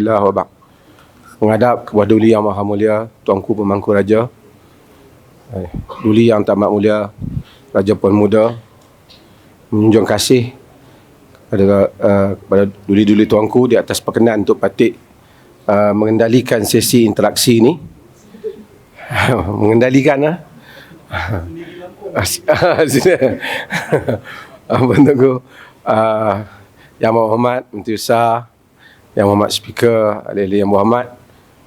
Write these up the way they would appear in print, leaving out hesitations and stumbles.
Alhamdulillah wa ba'd. Menghadap kepada Duli Yang Maha Mulia, Tuanku Pemangku Raja, Duli Yang Tamat Mulia, Raja Puan Muda, menjunjung kasih kepada Duli-Duli Tuanku di atas perkenan untuk patik mengendalikan sesi interaksi ini. Mengendalikan Abang Tengku, Yang Berhormat Menteri Besar, Yang Berhormat Speaker, ahli-ahli Yang Berhormat,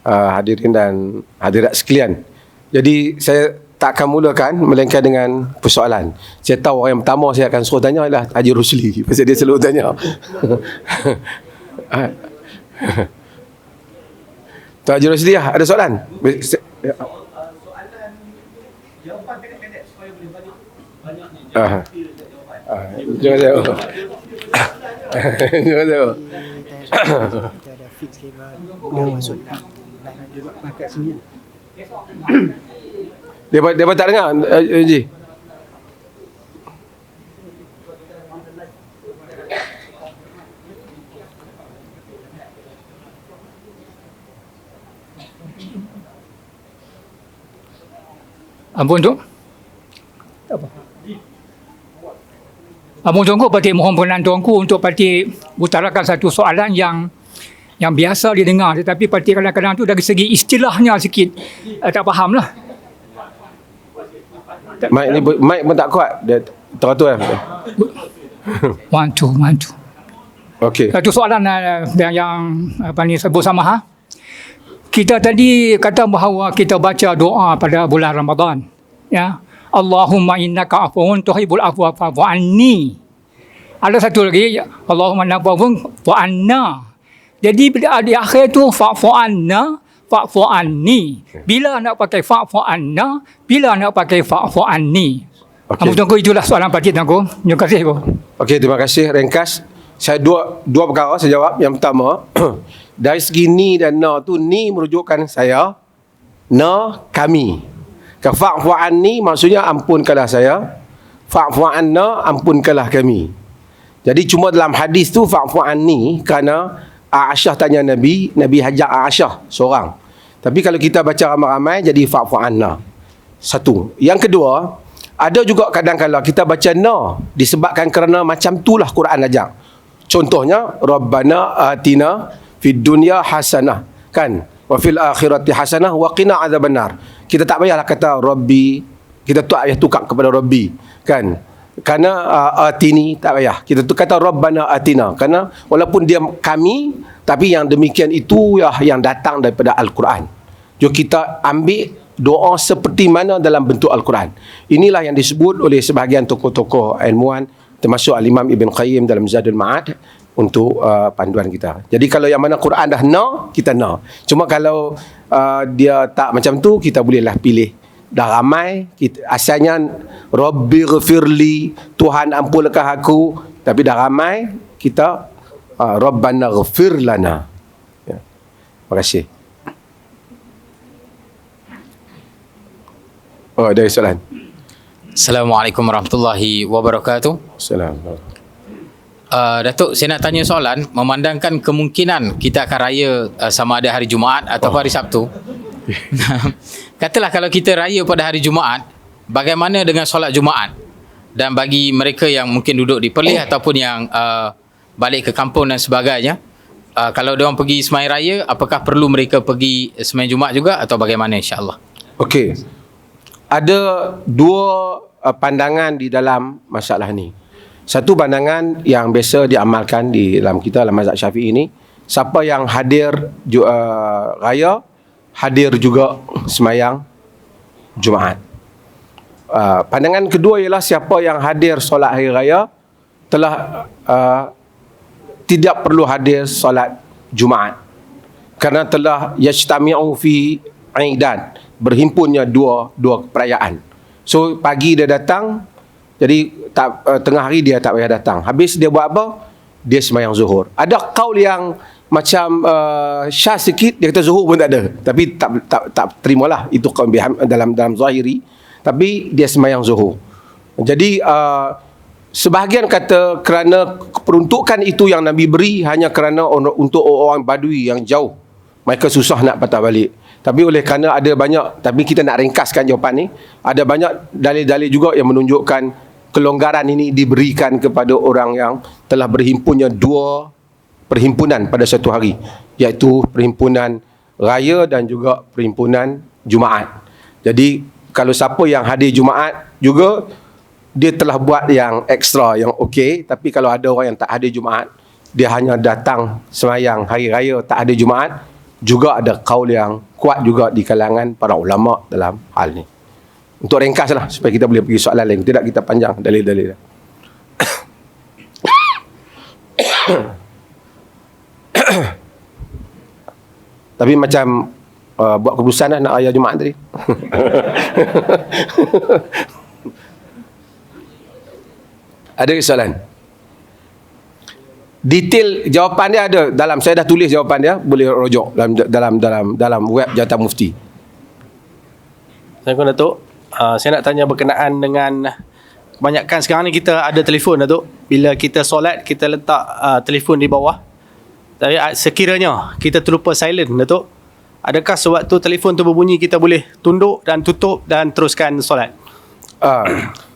hadirin dan hadirat sekalian. Jadi saya tak akan mulakan melainkan dengan persoalan. Saya tahu orang yang pertama saya akan suruh tanya adalah Haji Rusli, pasal dia selalu tanya. Tuan Haji Rusli, ada soalan? Jawapan pendek-pendek supaya boleh banyak Jangan jawab. Jangan jawab. Kita ada fix level yang masuk juga pakai sini. Dia tak dengar, Haji. Ampun tu. Ampun Tuanku, Patik mohon perkenan Tuanku untuk Patik utarakan satu soalan yang biasa didengar, tetapi Patik kadang-kadang tu dari segi istilahnya sikit tak faham lah. Mic pun tak kuat. Dia teratur kan? One, two. Okey. Satu soalan yang apa ni sebut sama ha? Kita tadi kata bahawa kita baca doa pada bulan Ramadan. Ya. Allahumma innaka afuwun tuhibbul afwa fa'fu anni. Ada satu lagi, Allahumma innaka afuwun fa'fu anna. Jadi di akhir tu fa'fu anna, fa'fu anni. Bila nak pakai fa'fu anna, bila nak pakai fa'fu anni. Okey. Tunggu, itulah soalan Pakcik Tuanku. Terima kasih. Okey, terima kasih. Ringkas. Saya dua perkara saya jawab. Yang pertama, dari segi ni dan na tu, ni merujukkan saya, na kami. Fa'fu anni maksudnya ampunkanlah saya, fa'fu anna ampunkanlah kami. Jadi cuma dalam hadis tu fa'fu anni kerana Aisyah tanya Nabi hajar Aisyah seorang. Tapi kalau kita baca ramai-ramai jadi fa'fu anna. Satu. Yang kedua, ada juga kadang-kadang kita baca na disebabkan kerana macam itulah Quran ajar. Contohnya Rabbana atina fid dunya hasanah, kan? Wa fil akhirati hasanah wa qina adzabannar. Kita tak payahlah kata Rabbi, kita tak payah tukar kepada Rabbi, kan? Kerana atini tak payah. Kita tu kata Rabbana atina, kerana walaupun dia kami, tapi yang demikian itu yang datang daripada Al-Quran. Jom kita ambil doa seperti mana dalam bentuk Al-Quran. Inilah yang disebut oleh sebahagian tokoh-tokoh ilmuwan, termasuk Al-Imam Ibn Qayyim dalam Zadul Ma'ad, untuk panduan kita. Jadi kalau yang mana Quran dah na, kita na. Cuma kalau dia tak macam tu, kita bolehlah pilih. Dah ramai, asalnya Rabbi ghafirli, Tuhan ampunkan aku. Tapi dah ramai, kita Rabbana ghafir lana. Ya. Terima kasih. Oh, ada soalan. Assalamualaikum warahmatullahi wabarakatuh. Assalamualaikum. Datuk, saya nak tanya soalan, memandangkan kemungkinan kita akan raya sama ada hari Jumaat atau hari Sabtu. Katalah kalau kita raya pada hari Jumaat, bagaimana dengan solat Jumaat? Dan bagi mereka yang mungkin duduk di Perlis ataupun yang balik ke kampung dan sebagainya, kalau diorang pergi sembahyang raya, apakah perlu mereka pergi sembahyang Jumaat juga atau bagaimana, insya-Allah? Okey. Ada dua pandangan di dalam masalah ni. Satu pandangan yang biasa diamalkan di dalam kita, dalam mazhab Syafi'i ini, siapa yang hadir raya, hadir juga sembahyang Jumaat. Pandangan kedua ialah siapa yang hadir solat hari raya telah tidak perlu hadir solat Jumaat, kerana telah yajtami'u fi aidan, berhimpunnya dua perayaan. So pagi dia datang, jadi tengah hari dia tak payah datang. Habis dia buat apa? Dia sembahyang zuhur. Ada kaul yang macam syah sikit, dia kata zuhur pun tak ada. Tapi tak terimalah itu kaul dalam zahiri. Tapi dia sembahyang zuhur. Jadi Sebahagian kata kerana peruntukan itu yang Nabi beri hanya kerana untuk orang Badui yang jauh. Mereka susah nak patah balik. Tapi oleh kerana ada banyak, tapi kita nak ringkaskan jawapan ni, ada banyak dalil-dalil juga yang menunjukkan kelonggaran ini diberikan kepada orang yang telah berhimpunnya 2 perhimpunan pada satu hari, iaitu perhimpunan raya dan juga perhimpunan Jumaat. Jadi kalau siapa yang hadir Jumaat juga, dia telah buat yang ekstra, yang okey. Tapi kalau ada orang yang tak hadir Jumaat, dia hanya datang semayang hari raya, tak hadir Jumaat, juga ada kaul yang kuat juga di kalangan para ulama dalam hal ni. Untuk ringkaslah supaya kita boleh pergi soalan lain, tidak kita panjang dalil-dalil. Tapi macam buat keputusan lah nak raya Jumaat tadi. Ada soalan? Detail jawapan dia ada dalam, saya dah tulis jawapan dia, boleh rujuk dalam web Jabatan Mufti. Assalamualaikum Datuk. Saya nak tanya berkenaan dengan kebanyakan sekarang ni kita ada telefon Datuk. Bila kita solat, kita letak telefon di bawah. Tapi sekiranya kita terlupa silent Datuk, adakah sewaktu telefon tu berbunyi kita boleh tunduk dan tutup dan teruskan solat?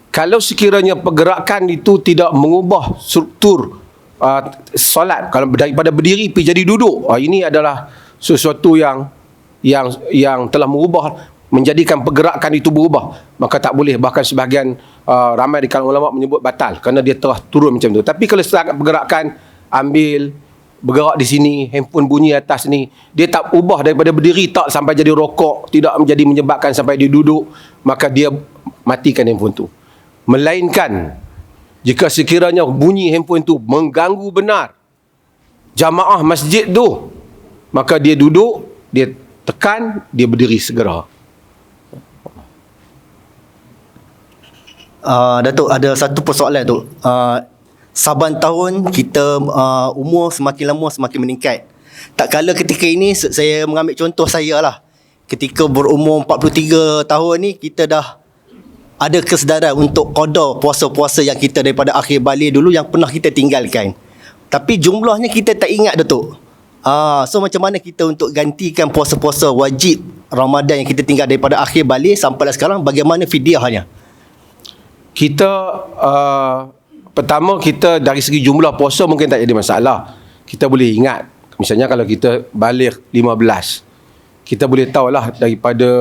Kalau sekiranya pergerakan itu tidak mengubah struktur solat, kalau daripada berdiri pergi jadi duduk, ini adalah sesuatu yang telah mengubah, menjadikan pergerakan itu berubah, maka tak boleh. Bahkan sebahagian ramai di kalangan ulama menyebut batal kerana dia telah turun macam tu. Tapi kalau setakat pergerakan, bergerak di sini, handphone bunyi atas ni, dia tak ubah daripada berdiri tak sampai jadi rokok, tidak menjadi menyebabkan sampai dia duduk, maka dia matikan handphone tu. Melainkan jika sekiranya bunyi handphone tu mengganggu benar jamaah masjid tu, maka dia duduk, dia tekan, dia berdiri segera. Datuk, ada satu persoalan tu. Saban tahun kita umur semakin lama semakin meningkat. Tak kala ketika ini, saya mengambil contoh saya lah. Ketika berumur 43 tahun ni, kita dah ada kesedaran untuk qada puasa-puasa yang kita daripada akhir balik dulu yang pernah kita tinggalkan. Tapi jumlahnya kita tak ingat Datuk. So macam mana kita untuk gantikan puasa-puasa wajib Ramadan yang kita tinggal daripada akhir balik sampai sekarang, bagaimana fidyahnya? Kita pertama, kita dari segi jumlah puasa mungkin tak jadi masalah. Kita boleh ingat, misalnya kalau kita balik 15, kita boleh tahulah daripada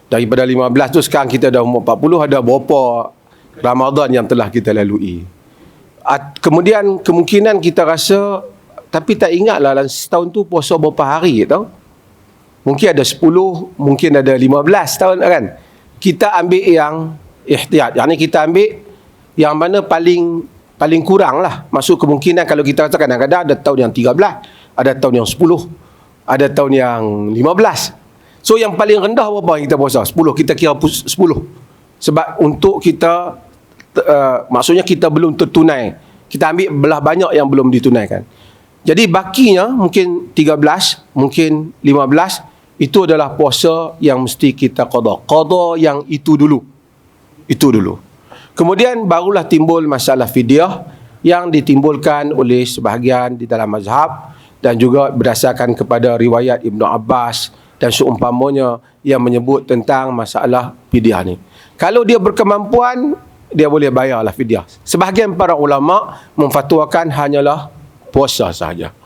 15 tu sekarang kita dah umur 40, ada berapa Ramadan yang telah kita lalui. Kemudian kemungkinan kita rasa, tapi tak ingatlah dalam setahun tu puasa berapa hari tahu. Mungkin ada 10, mungkin ada 15 tahun kan. Kita ambil yang ihtiyat, yang ni kita ambil yang mana paling kurang lah. Masuk kemungkinan kalau kita rasa kadang-kadang ada tahun yang 13, ada tahun yang 10, ada tahun yang 15. So yang paling rendah berapa yang kita puasa? 10, kita kira 10. Sebab untuk kita maksudnya kita belum tertunai. Kita ambil belah banyak yang belum ditunaikan. Jadi bakinya mungkin 13, mungkin 15, itu adalah puasa yang mesti kita qada. Qada yang itu dulu. Itu dulu. Kemudian barulah timbul masalah fidyah yang ditimbulkan oleh sebahagian di dalam mazhab dan juga berdasarkan kepada riwayat Ibnu Abbas dan seumpamanya yang menyebut tentang masalah fidyah ni. Kalau dia berkemampuan, dia boleh bayarlah fidyah. Sebahagian para ulama memfatwakan hanyalah puasa saja.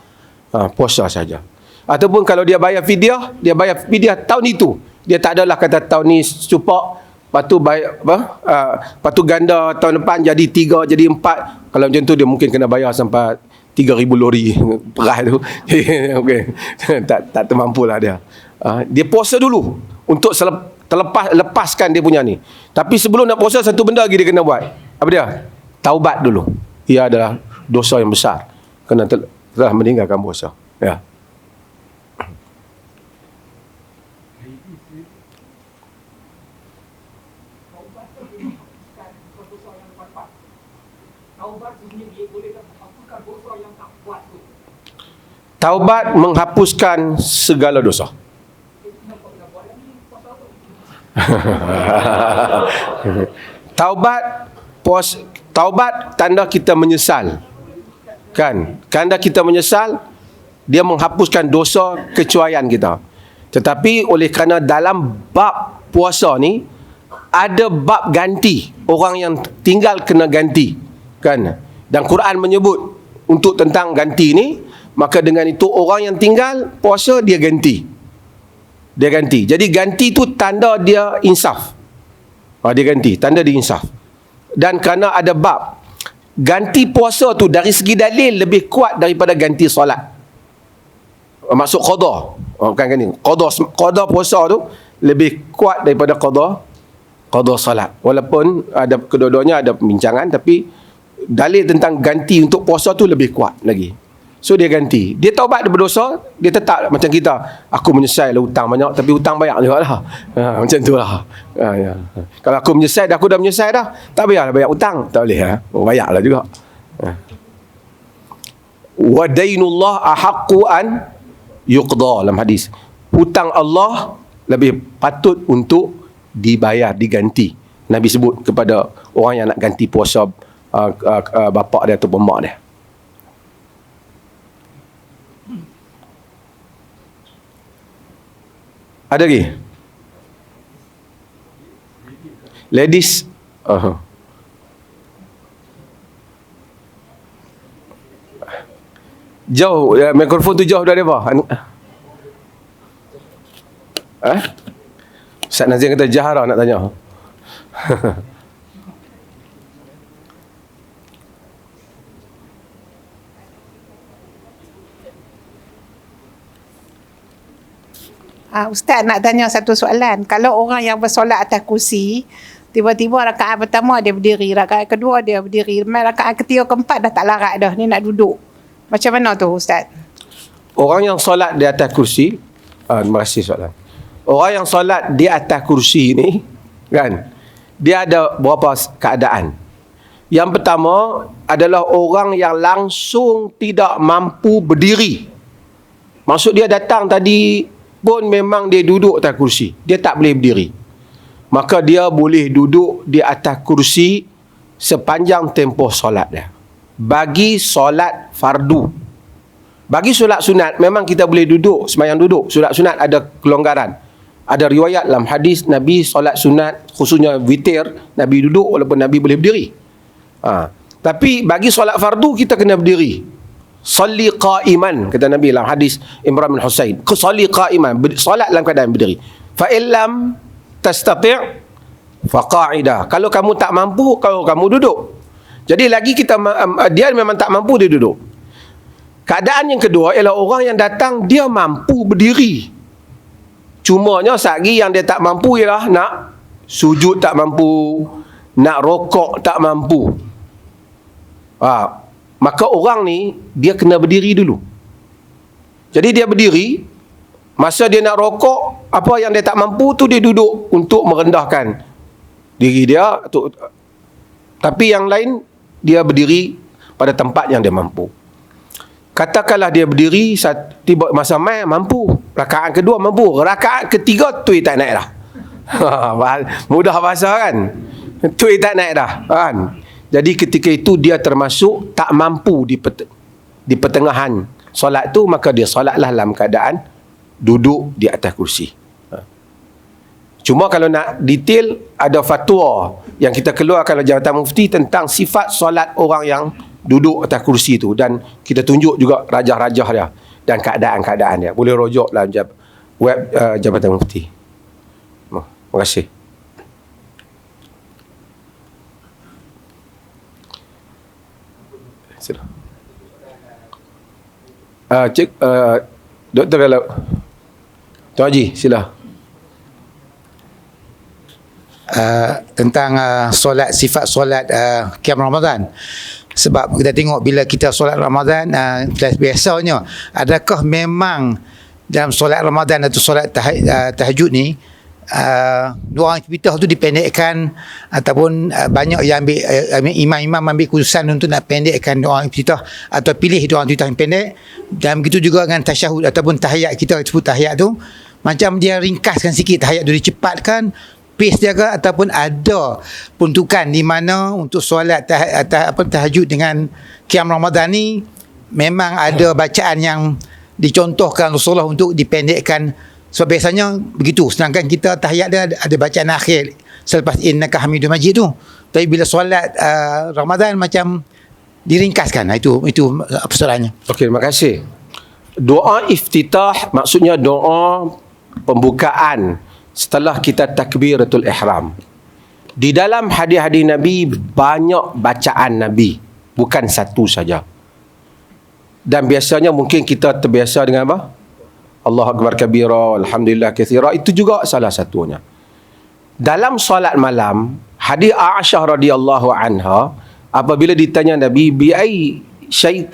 Puasa saja. Ataupun kalau dia bayar fidyah tahun itu. Dia tak adalah kata tahun ni cupak, lepas tu bayar lepas tu ganda tahun depan jadi 3, jadi 4. Kalau macam tu dia mungkin kena bayar sampai 3,000 lori perah tu. Okay. tak termampulah dia. Dia puasa dulu untuk lepaskan dia punya ni. Tapi sebelum nak puasa, satu benda lagi dia kena buat. Apa dia? Taubat dulu. Ia adalah dosa yang besar kerana telah meninggalkan puasa. Ya. Taubat menghapuskan segala dosa. Taubat Taubat tanda kita menyesal. Kan? Tanda kita menyesal, dia menghapuskan dosa kecuaian kita. Tetapi oleh kerana dalam bab puasa ni ada bab ganti, orang yang tinggal kena ganti, kan? Dan Quran menyebut untuk tentang ganti ni, maka dengan itu orang yang tinggal puasa dia ganti. Dia ganti. Jadi ganti tu tanda dia insaf. Dia ganti, tanda dia insaf. Dan kerana ada bab ganti puasa tu dari segi dalil lebih kuat daripada ganti solat. Maksud qada. Bukan kan ni. Qada puasa tu lebih kuat daripada qada solat. Walaupun ada kedua-duanya ada pembincangan, tapi dalil tentang ganti untuk puasa tu lebih kuat lagi. So dia ganti. Dia taubat dia berdosa, dia tetap macam kita. Aku menyesal lah hutang banyak, tapi hutang banyak juga lah. Macam tu lah. Ya. Kalau aku menyesal, aku dah menyesal dah, tak payahlah bayar hutang. Tak boleh. Bayar lah juga. Wa dainullah ahaqqu an yuqda, dalam hadis. Hutang Allah lebih patut untuk dibayar, diganti. Nabi sebut kepada orang yang nak ganti puasa bapa dia atau mak dia. Ada lagi? Ladies. Jauh, mikrofon tu jauh dari bawah. Ustaz Nazir kata Jahara nak tanya. Ustaz nak tanya satu soalan. Kalau orang yang bersolat atas kursi, tiba-tiba rakaat pertama dia berdiri, rakaat kedua dia berdiri, rakaat ketiga keempat dah tak larat dah, ni nak duduk. Macam mana tu Ustaz? Orang yang solat di atas kursi, terima kasih soalan. Orang yang solat di atas kursi ni, kan, dia ada beberapa keadaan. Yang pertama adalah orang yang langsung tidak mampu berdiri. Maksud dia datang tadi pun memang dia duduk atas kursi, dia tak boleh berdiri. Maka dia boleh duduk di atas kursi sepanjang tempoh solat dia. Bagi solat fardu. Bagi solat sunat memang kita boleh duduk, sembahyang duduk. Solat sunat ada kelonggaran. Ada riwayat dalam hadis Nabi solat sunat, khususnya witir, Nabi duduk walaupun Nabi boleh berdiri. Tapi bagi solat fardu kita kena berdiri. Salli qa'iman, kata Nabi dalam hadis Imran bin Husain. Salli qa'iman, solat dalam keadaan berdiri. Fa illam tastati' fa qa'ida. Kalau kamu tak mampu, kalau kamu duduk. Jadi lagi kita dia memang tak mampu, dia duduk. Keadaan yang kedua ialah orang yang datang dia mampu berdiri. Cumanya sagi yang dia tak mampu ialah nak sujud tak mampu, nak rokok tak mampu. Maka orang ni dia kena berdiri dulu. Jadi dia berdiri, masa dia nak rokok, apa yang dia tak mampu tu dia duduk untuk merendahkan diri dia. Tapi yang lain dia berdiri pada tempat yang dia mampu. Katakanlah dia berdiri tiba masa mai mampu, rakaat kedua mampu, rakaat ketiga tui tak naik dah. Mudah bahasa kan? Tui tak naik dah, kan? Jadi ketika itu dia termasuk tak mampu di pertengahan solat tu, maka dia solatlah dalam keadaan duduk di atas kursi. Cuma kalau nak detail, ada fatwa yang kita keluarkan oleh Jabatan Mufti tentang sifat solat orang yang duduk atas kursi tu, dan kita tunjuk juga rajah-rajah dia dan keadaan-keadaan dia. Boleh rujuk dalam web Jabatan Mufti. Terima kasih. Sila. Doktor kalau Tuan Haji, sila. Tentang solat, sifat solat qiyam Ramadan. Sebab kita tengok bila kita solat Ramadan, biasanya adakah memang dalam solat Ramadan atau solat tahajud ni dua aktivitas tu dipendekkan, ataupun banyak yang ambil imam-imam ambil keputusan untuk nak pendekkan doa aktivitas atau pilih doa aktivitas yang pendek. Dan begitu juga dengan tasyahud ataupun tahiyat, kita sebut tahiyat tu macam dia ringkaskan sikit, tahiyat tu dicepatkan, space dia ke ataupun ada peruntukan di mana untuk solat tahajud dengan qiyam Ramadan ni memang ada bacaan yang dicontohkan Rasulullah untuk dipendekkan. Sebab biasanya begitu, sedangkan kita tahiyat dia ada bacaan akhir selepas innaka hamidum majid tu. Tapi bila solat Ramadan macam diringkaskan. Itu persoalannya. Okey, terima kasih. Doa iftitah maksudnya doa pembukaan setelah kita takbiratul ihram. Di dalam hadis-hadis Nabi banyak bacaan Nabi, bukan satu saja. Dan biasanya mungkin kita terbiasa dengan apa? Allahu akbar kabira, alhamdulillah katsira, itu juga salah satunya. Dalam solat malam, hadis Aisyah radhiyallahu anha apabila ditanya Nabi bi ai syai'in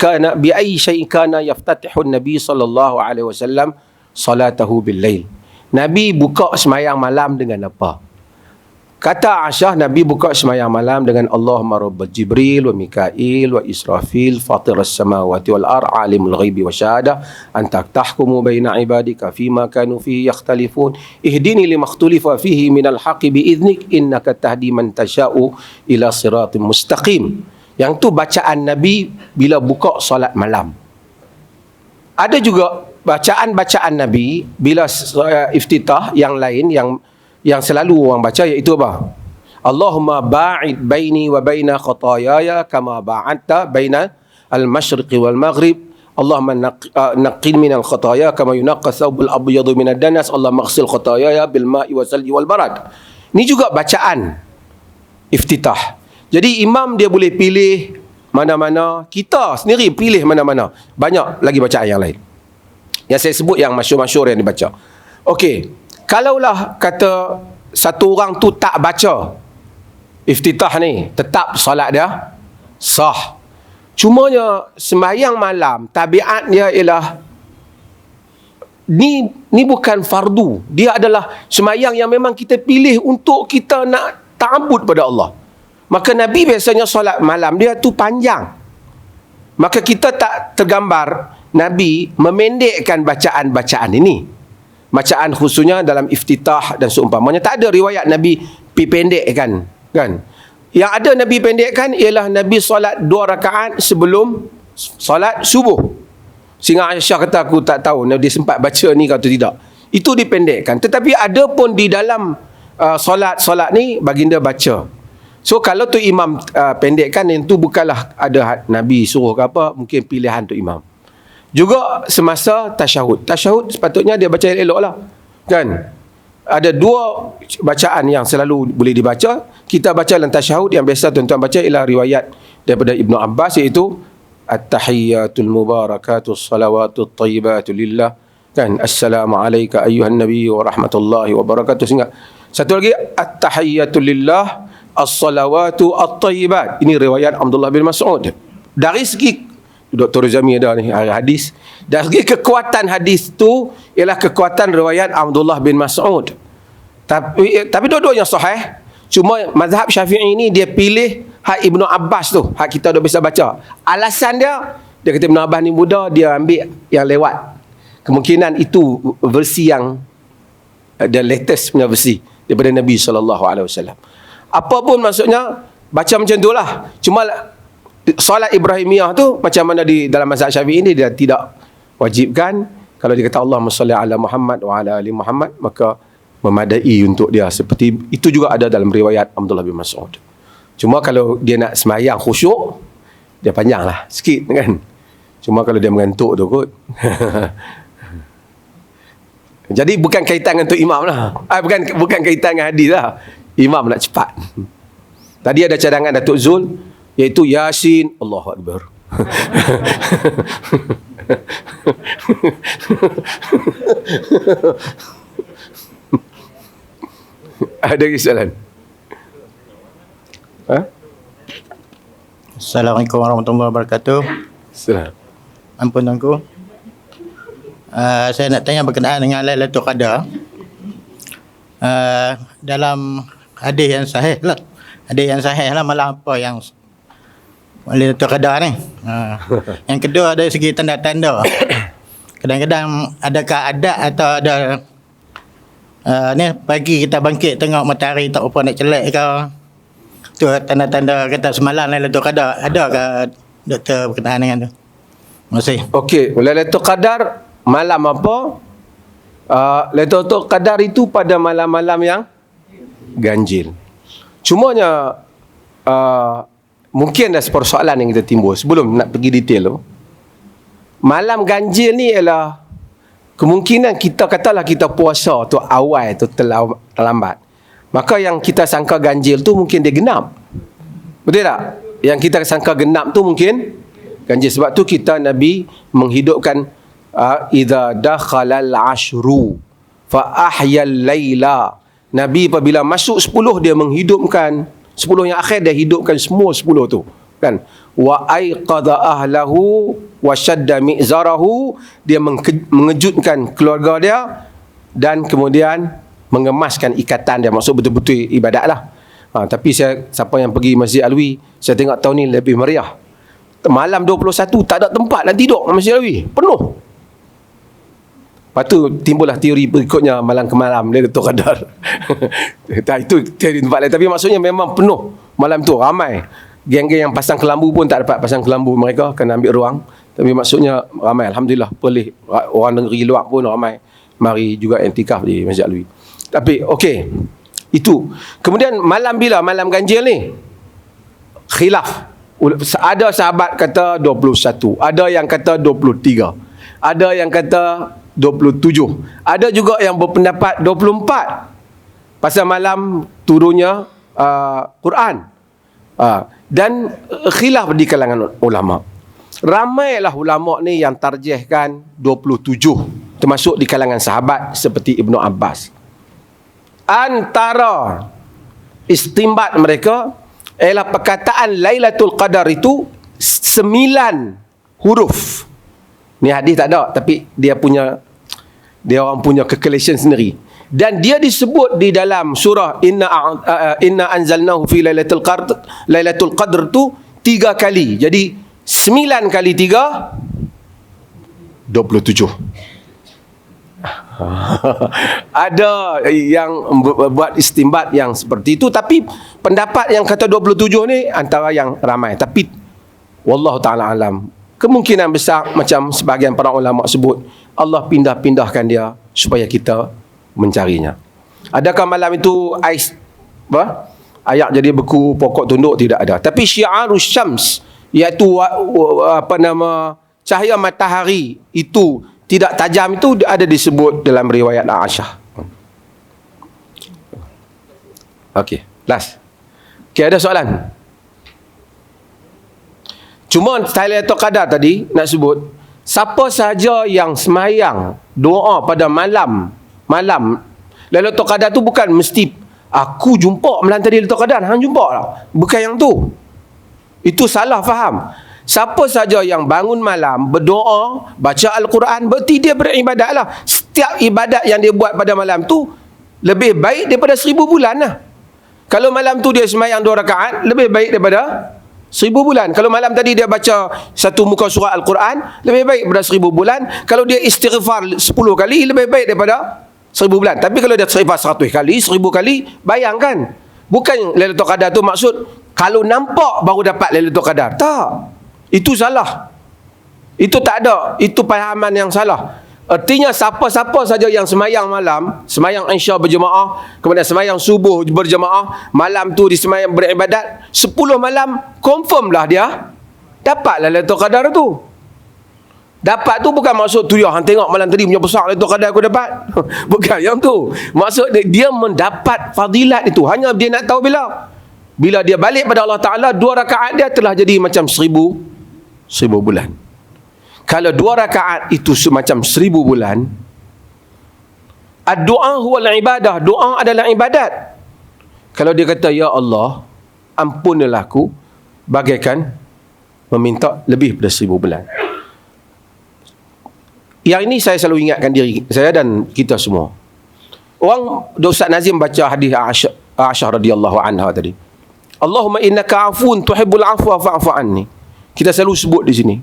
kana yaftatihu Nabi sallallahu alaihi wasallam salatahu bil lail. Nabi buka sembahyang malam dengan apa? Kata Aisyah, Nabi buka sembahyang malam dengan Allahumma rabb Jibril wa Mikail wa Israfil fatiras samawati wal ard alimul ghaibi wasyahadah anta tahkumu baina ibadika fima kanu fihi yakhtalifun ihdini lima ikhtalafa fihi minal haqqi biiznik innaka tahdi man tasha'u ila siratim mustaqim. Yang tu bacaan Nabi bila buka solat malam. Ada juga bacaan-bacaan Nabi bila iftitah yang lain yang selalu orang baca, iaitu apa? Allahumma ba'id baini wa baina khataayaya kama ba'adta baina al-masyriqi wal maghrib. Allahumma naqqil minal khataaya kama yunaqqa thawbul abyadu minad danas. Allahumma ighsil khataayaya bil ma'i wa salji wal barad. Ini juga bacaan iftitah. Jadi imam dia boleh pilih mana-mana, kita sendiri pilih mana-mana. Banyak lagi bacaan yang lain. Yang saya sebut yang masyhur-masyhur yang dibaca. Okey, kalaulah kata satu orang tu tak baca iftitah ni, tetap solat dia sah. Cumanya sembahyang malam tabiat dia ialah ni bukan fardu. Dia adalah sembahyang yang memang kita pilih untuk kita nak ta'abbud pada Allah. Maka Nabi biasanya solat malam dia tu panjang. Maka kita tak tergambar Nabi memendekkan bacaan-bacaan ini. Bacaan khususnya dalam iftitah dan seumpamanya. Tak ada riwayat Nabi pendekkan, kan? Yang ada Nabi pendekkan ialah Nabi solat 2 rakaat sebelum solat subuh. Sehingga Aisyah kata, aku tak tahu Nabi sempat baca ni atau tidak. Itu dipendekkan. Tetapi ada pun di dalam solat-solat ni baginda baca. So kalau tu imam pendekkan, yang tu bukanlah ada Nabi suruh ke apa, mungkin pilihan tu imam. Juga semasa tasyahud. Tasyahud sepatutnya dia baca elok lah, kan? Ada 2 bacaan yang selalu boleh dibaca. Kita baca dalam tasyahud yang biasa tuan-tuan baca ialah riwayat daripada Ibnu Abbas, iaitu at-tahiyyatul mubarakatus salawatut thayyibatu lillah, kan? Assalamu alayka ayyuhan nabiy wa rahmatullahi wa barakatuh. Sehingga satu lagi at-tahiyyatul lillah as-salawatu at-thayyibat. Ini riwayat Abdullah bin Mas'ud. Dari segi Dr. Zami ada ni hadis, dari segi kekuatan hadis tu ialah kekuatan riwayat Abdullah bin Mas'ud. Tapi dua-duanya sahih. Cuma mazhab Syafi'i ni dia pilih hak Ibnu Abbas tu, hak kita dah bisa baca. Alasan dia kata Ibnu Abbas ni muda, dia ambil yang lewat. Kemungkinan itu versi yang the latest punya versi daripada Nabi SAW. Apa pun maksudnya, baca macam tu lah. Cuma solat Ibrahimiyah tu macam mana di dalam mazhab Syafi'i ini, dia tidak wajibkan. Kalau dia kata Allahumma salli ala Muhammad wa ala ali Muhammad, maka memadai untuk dia. Seperti itu juga ada dalam riwayat Abdullah bin Mas'ud. Cuma kalau dia nak sembahyang khusyuk, dia panjang lah sikit, kan? Cuma kalau dia mengantuk tu kot. Jadi bukan kaitan dengan tu imam lah. Bukan kaitan dengan hadis lah. Imam nak cepat. Tadi ada cadangan Datuk Zul, iaitu Yasin, Allahu Akbar. Ada kesalahan? Assalamualaikum warahmatullahi wabarakatuh. Salam. Ampun tuanku. Saya nak tanya berkenaan dengan Lailatul Qadar. Dalam hadis yang sahih lah. Hadis yang sahih lah, malah apa yang Lailatul Qadar ni. Yang kedua, dari segi tanda-tanda. Kadang-kadang adakah adat atau Ni pagi kita bangkit tengok matahari tak apa nak celak ke. Tu tanda-tanda kata semalam Lailatul Qadar. Ada ke doktor berkenaan dengan tu? Terima kasih. Okey, Lailatul Qadar malam apa? Lailatul Qadar itu pada malam-malam yang ganjil. Cumanya mungkin ada persoalan yang kita timbul sebelum nak pergi detail tu. Malam ganjil ni ialah kemungkinan kita katalah kita puasa tu awal tu terlambat. Maka yang kita sangka ganjil tu mungkin dia genap. Betul tak? Yang kita sangka genap tu mungkin ganjil. Sebab tu kita Nabi menghidupkan idza dakhalal ashru fa ahyal laila. Nabi apabila masuk 10 dia menghidupkan 10 yang akhir, dia hidupkan semua 10 tu kan. Wa aiqadha ahlahu wa shadda mi'zarahu, dia mengejutkan keluarga dia dan kemudian mengemaskan ikatan dia, maksud betul-betul ibadat lah. Tapi siapa yang pergi Masjid Alwi, saya tengok tahun ni lebih meriah. Malam 21 tak ada tempat nak tidur Masjid Alwi, penuh. Lepas tu timbullah teori berikutnya malam ke malam Lailatul Qadar. Itu teori tempat lain, tapi maksudnya memang penuh malam tu, ramai. Geng-geng yang pasang kelambu pun tak dapat pasang kelambu, mereka kena ambil ruang. Tapi maksudnya ramai, alhamdulillah. Boleh orang negeri luar pun ramai mari juga i'tikaf di Masjid Alwi. Tapi okey, itu. Kemudian malam bila malam ganjil ni? Khilaf. Ada sahabat kata 21, ada yang kata 23, ada yang kata 27. Ada juga yang berpendapat 24 pasal malam turunnya Quran. Dan khilaf di kalangan ulama. Ramailah ulama ni yang tarjihkan 27, termasuk di kalangan sahabat seperti Ibnu Abbas. Antara istimbat mereka ialah perkataan Lailatul Qadar itu 9 huruf. Ni hadis tak ada, tapi dia orang punya calculation sendiri. Dan dia disebut di dalam surah Inna anzalnahu fi Lailatul Qadr tu 3 kali. Jadi 9 kali 3 27. Ada yang buat istimbat yang seperti itu, tapi pendapat yang kata 27 ni antara yang ramai. Tapi wallahu taala alam, kemungkinan besar macam sebahagian para ulama sebut, Allah pindah-pindahkan dia supaya kita mencarinya. Adakah malam itu ayak jadi beku, pokok tunduk? Tidak ada. Tapi syiarus syams, iaitu cahaya matahari itu tidak tajam, itu ada disebut dalam riwayat Aisyah. Okey, last. Okey, ada soalan? Cuma Lailatul Qadar tadi nak sebut, siapa sahaja yang semayang doa pada malam Lailatul Qadar tu bukan mesti aku jumpa malam tadi Lailatul Qadar, hang jumpa lah. Bukan yang tu. Itu salah faham. Siapa saja yang bangun malam berdoa, baca Al-Quran, berarti dia beribadat lah. Setiap ibadat yang dia buat pada malam tu lebih baik daripada 1000 bulan lah. Kalau malam tu dia semayang 2 rakaat, lebih baik daripada 1000 bulan. Kalau malam tadi dia baca 1 muka surah Al-Quran, lebih baik daripada 1000 bulan. Kalau dia istighfar 10 kali, lebih baik daripada 1000 bulan. Tapi kalau dia istighfar 100 kali, 1000 kali, bayangkan. Bukan Lailatul Qadar tu maksud kalau nampak baru dapat Lailatul Qadar. Tak. Itu salah. Itu tak ada. Itu pahaman yang salah. Artinya siapa-siapa saja yang semayang malam, semayang Isya berjemaah, kemudian semayang subuh berjemaah, malam tu disemayang beribadat 10 malam, confirm lah dia dapatlah Lailatul Qadar tu. Dapat tu bukan maksud tu dia hang tengok malam tadi punya besar Lailatul Qadar aku dapat. Bukan yang tu. Maksud dia mendapat fadilat itu. Hanya dia nak tahu bila dia balik pada Allah Ta'ala, 2 rakaat dia telah jadi macam 1000 bulan. Kalau 2 rakaat itu semacam 1000 bulan, ad-doa huwal ibadah, doa adalah ibadat. Kalau dia kata, ya Allah, ampunilah aku, bagaikan meminta lebih daripada 1000 bulan. Yang ini saya selalu ingatkan diri saya dan kita semua. Orang, Ustaz Nazim baca hadis Aisyah radhiyallahu anha tadi. Allahumma innaka afun tuhibbul afwa fa'fu anni. Kita selalu sebut di sini.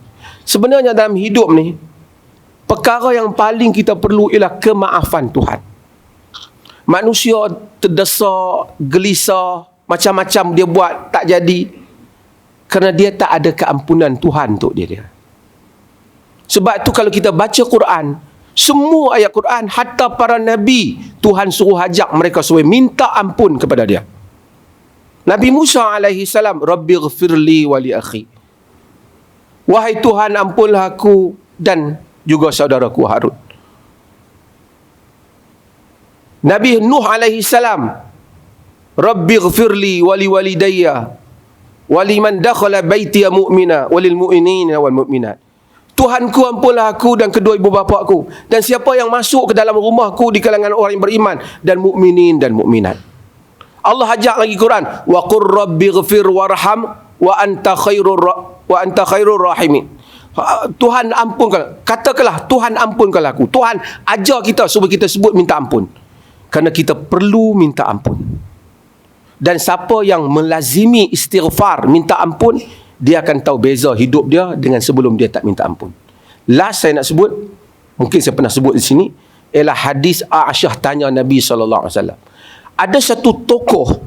Sebenarnya dalam hidup ni, perkara yang paling kita perlu ialah kemaafan Tuhan. Manusia terdesak, gelisah, macam-macam dia buat tak jadi. Kerana dia tak ada keampunan Tuhan untuk dia. Sebab tu kalau kita baca Quran, semua ayat Quran, hatta para Nabi, Tuhan suruh ajak mereka supaya minta ampun kepada dia. Nabi Musa alaihi salam, Rabbi ghfirli wa li akhi. Wahai Tuhan, ampunlah aku dan juga saudaraku Harun. Nabi Nuh alaihi salam, Rabbi ghfirli wa li walidayya wa liman dakhala baitiya mu'mina wa lil mu'minina wal mu'minat. Tuhanku, ampunlah aku dan kedua ibu bapa aku dan siapa yang masuk ke dalam rumahku di kalangan orang yang beriman dan mukminin dan mukminat. Allah ajak lagi Quran, wa qur rabbi ghfir warham wa anta khairur rahimin. Tuhan ampunkan, katakanlah Tuhan ampunkanlah aku. Tuhan ajar kita supaya kita sebut minta ampun. Kerana kita perlu minta ampun. Dan siapa yang melazimi istighfar, minta ampun, dia akan tahu beza hidup dia dengan sebelum dia tak minta ampun. Last saya nak sebut, mungkin saya pernah sebut di sini, ialah hadis Aisyah tanya Nabi SAW. Ada satu tokoh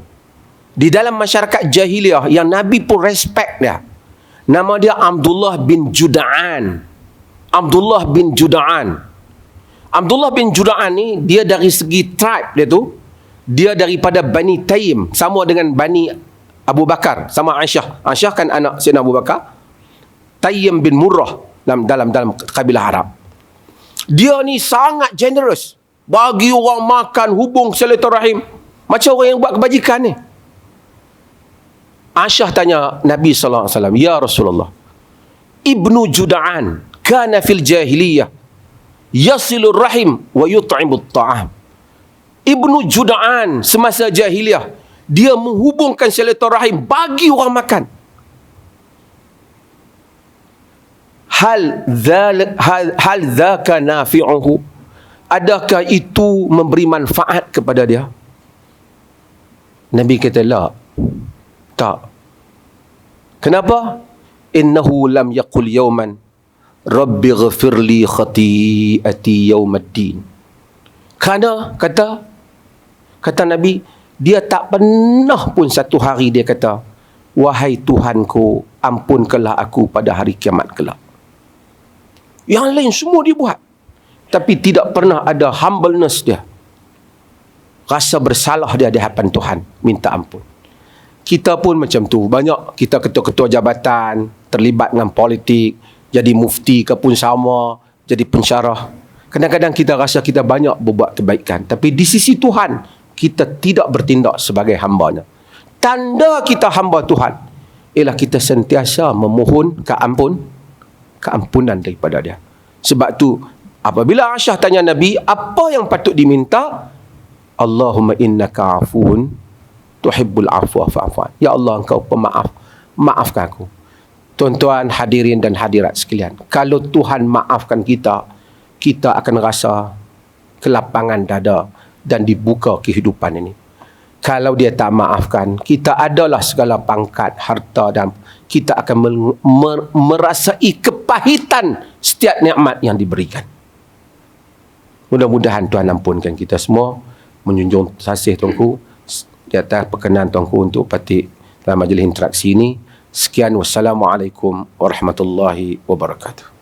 di dalam masyarakat jahiliah yang Nabi pun respect dia. Nama dia Abdullah bin Juda'an. Abdullah bin Juda'an. Abdullah bin Juda'an ni, dia dari segi tribe dia tu, dia daripada Bani Taim, sama dengan Bani Abu Bakar, sama Aisyah. Aisyah kan anak Sayyidina Abu Bakar. Taim bin Murrah dalam kabilah Arab. Dia ni sangat generous. Bagi orang makan, hubung silaturahim. Macam orang yang buat kebajikan ni. Aisyah tanya Nabi SAW, Ya Rasulullah, Ibnu Juda'an kana fil jahiliyah yasilur rahim wa yut'imut ta'am. Ibnu Juda'an semasa jahiliyah, dia menghubungkan silaturahim, bagi orang makan. Hal dzaka nafi'uhu, adakah itu memberi manfaat kepada dia? Nabi kata, la, tak. Kenapa? Innahu lam yaqul yawman Rabbi ghafirli khati'ati yawmaddin. Kerana kata Nabi, dia tak pernah pun satu hari dia kata, wahai Tuhanku, ampunkanlah aku pada hari kiamat kelak. Yang lain semua dia buat, tapi tidak pernah ada humbleness dia, rasa bersalah dia di hadapan Tuhan, minta ampun. Kita pun macam tu. Banyak kita ketua-ketua jabatan terlibat dengan politik, jadi mufti ke pun sama, jadi pensyarah. Kadang-kadang kita rasa kita banyak berbuat kebaikan, tapi di sisi Tuhan kita tidak bertindak sebagai hambanya. Tanda kita hamba Tuhan ialah kita sentiasa memohon keampunan daripada dia. Sebab tu apabila Aisyah tanya Nabi, apa yang patut diminta? Allahumma innaka afuun tuhibbul afwa fa'fu. Ya Allah, engkau pemaaf, maafkan aku. Tuan-tuan hadirin dan hadirat sekalian, kalau Tuhan maafkan kita, kita akan rasa kelapangan dada dan dibuka kehidupan ini. Kalau dia tak maafkan, kita adalah segala pangkat, harta, dan kita akan merasai kepahitan setiap nikmat yang diberikan. Mudah-mudahan Tuhan ampunkan kita semua. Menjunjung kasih Tuanku di atas perkenan Tuanku untuk petik dalam majlis interaksi ini. Sekian, wassalamualaikum warahmatullahi wabarakatuh.